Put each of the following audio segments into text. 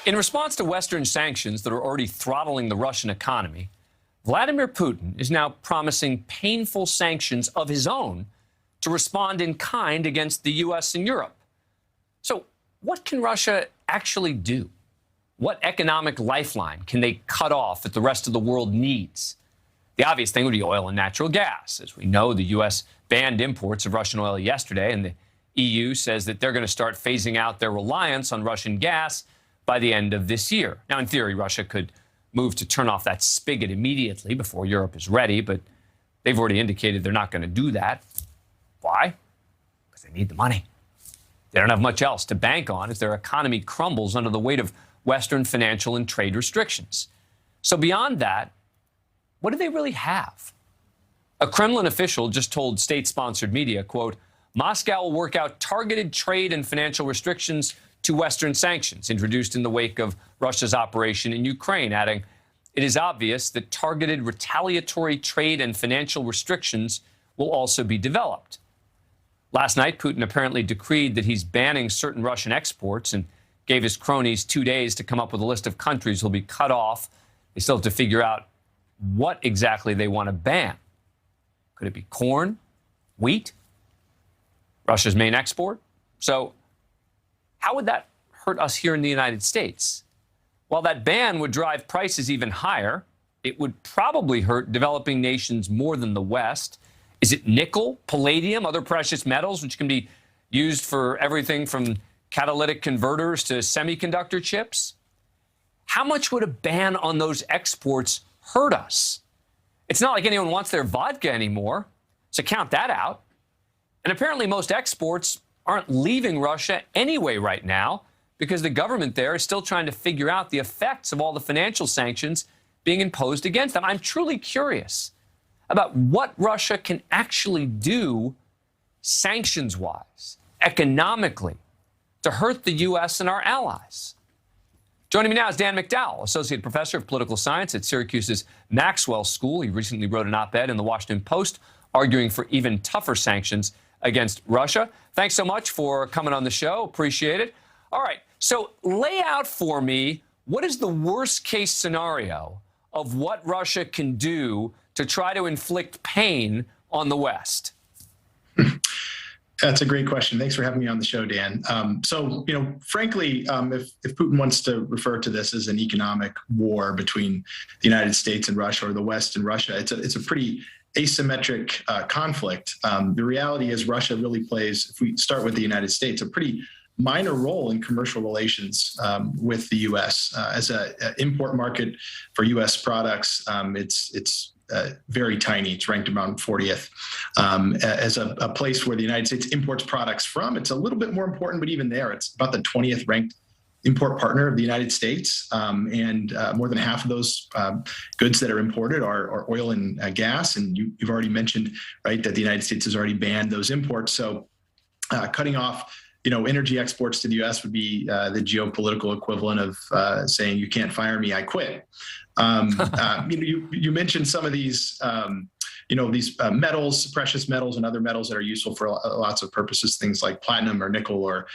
In response to Western sanctions that are already throttling the Russian economy, Vladimir Putin is now promising painful sanctions of his own to respond in kind against the U.S. and Europe. So what can Russia actually do? What economic lifeline can they cut off that the rest of the world needs? The obvious thing would be oil and natural gas. As we know, the U.S. banned imports of Russian oil yesterday, and the EU says that they're going to start phasing out their reliance on Russian gas by the end of this year. Now, in theory, Russia could move to turn off that spigot immediately before Europe is ready, but they've already indicated they're not going to do that. Why? Because they need the money. They don't have much else to bank on if their economy crumbles under the weight of Western financial and trade restrictions. So beyond that, what do they really have? A Kremlin official just told state-sponsored media, quote, Moscow will work out targeted trade and financial restrictions to Western sanctions introduced in the wake of Russia's operation in Ukraine, adding, it is obvious that targeted retaliatory trade and financial restrictions will also be developed. Last night, Putin apparently decreed that he's banning certain Russian exports and gave his cronies 2 days to come up with a list of countries who'll be cut off. They still have to figure out what exactly they want to ban. Could it be corn, wheat, Russia's main export? So how would that hurt us here in the United States? While that ban would drive prices even higher, it would probably hurt developing nations more than the West. Is it nickel, palladium, other precious metals, which can be used for everything from catalytic converters to semiconductor chips? How much would a ban on those exports hurt us? It's not like anyone wants their vodka anymore, so count that out. And apparently most exports aren't leaving Russia anyway right now because the government there is still trying to figure out the effects of all the financial sanctions being imposed against them. I'm truly curious about what Russia can actually do sanctions-wise, economically, to hurt the U.S. and our allies. Joining me now is Dan McDowell, Associate Professor of Political Science at Syracuse's Maxwell School. He recently wrote an op-ed in the Washington Post arguing for even tougher sanctions against Russia. Thanks so much for coming on the show. Appreciate it. All right, so lay out for me, what is the worst-case scenario of what Russia can do to try to inflict pain on the West? That's a great question. Thanks for having me on the show, Dan. Frankly, if Putin wants to refer to this as an economic war between the United States and Russia, or the West and Russia, it's a pretty asymmetric conflict. The reality is Russia really plays, if we start with the United States, a pretty minor role in commercial relations with the U.S. As an import market for U.S. products, it's very tiny. It's ranked around 40th. As a place where the United States imports products from, it's a little bit more important, but even there, it's about the 20th ranked import partner of the United States. And more than half of those goods that are imported are oil and gas. And you've already mentioned, right, that the United States has already banned those imports. So cutting off energy exports to the U.S. would be the geopolitical equivalent of saying, you can't fire me, I quit. You mentioned some of these, these metals, precious metals and other metals that are useful for lots of purposes, things like platinum or nickel or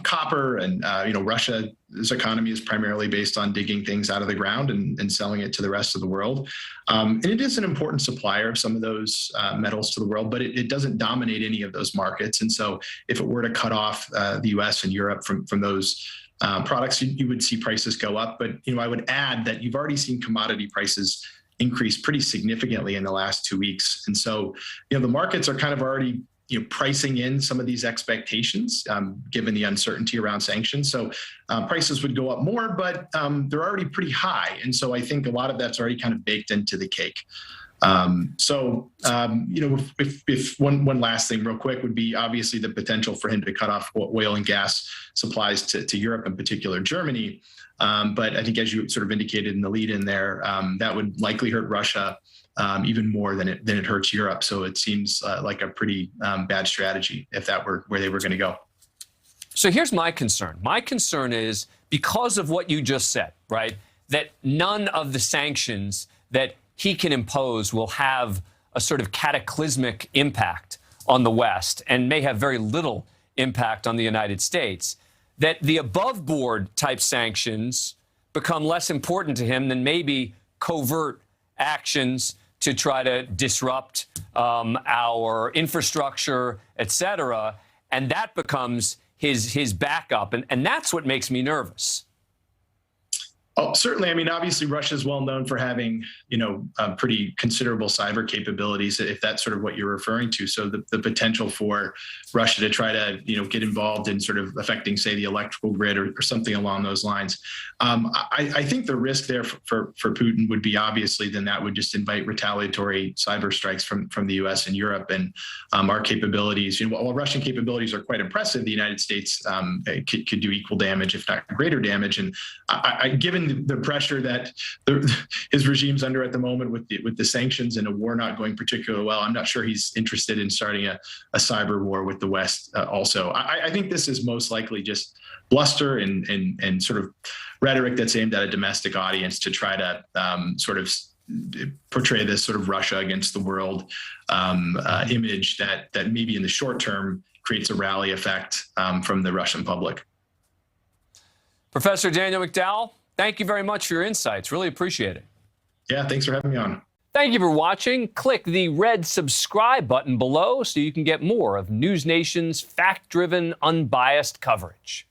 copper. And, Russia's economy is primarily based on digging things out of the ground and selling it to the rest of the world. And it is an important supplier of some of those metals to the world, but it doesn't dominate any of those markets. And so if it were to cut off the U.S. and Europe from those products, you would see prices go up. But, I would add that you've already seen commodity prices increase pretty significantly in the last 2 weeks. And so, the markets are kind of already pricing in some of these expectations, given the uncertainty around sanctions. So prices would go up more, but they're already pretty high. And so I think a lot of that's already kind of baked into the cake. If one last thing real quick would be obviously the potential for him to cut off oil and gas supplies to Europe, in particular Germany. But I think, as you sort of indicated in the lead in there, that would likely hurt Russia even more than it hurts Europe. So it seems like a pretty bad strategy if that were where they were going to go. So here's my concern. My concern is because of what you just said, right, that none of the sanctions that he can impose will have a sort of cataclysmic impact on the West and may have very little impact on the United States. that the above board type sanctions become less important to him than maybe covert actions to try to disrupt our infrastructure, et cetera. And that becomes his backup. And that's what makes me nervous. Oh, certainly. I mean, obviously, Russia is well known for having, pretty considerable cyber capabilities, if that's sort of what you're referring to. So the potential for Russia to try to, get involved in sort of affecting, say, the electrical grid or something along those lines. I think the risk there for Putin would be obviously then that would just invite retaliatory cyber strikes from the U.S. and Europe, and our capabilities. While Russian capabilities are quite impressive, the United States could do equal damage, if not greater damage. And given the pressure that his regime's under at the moment with the sanctions and a war not going particularly well, I'm not sure he's interested in starting a cyber war with the West also. I think this is most likely just bluster and sort of rhetoric that's aimed at a domestic audience to try to sort of portray this sort of Russia against the world image that maybe in the short term creates a rally effect from the Russian public. Professor Daniel McDowell, thank you very much for your insights. Really appreciate it. Yeah, thanks for having me on. Thank you for watching. Click the red subscribe button below so you can get more of NewsNation's fact-driven, unbiased coverage.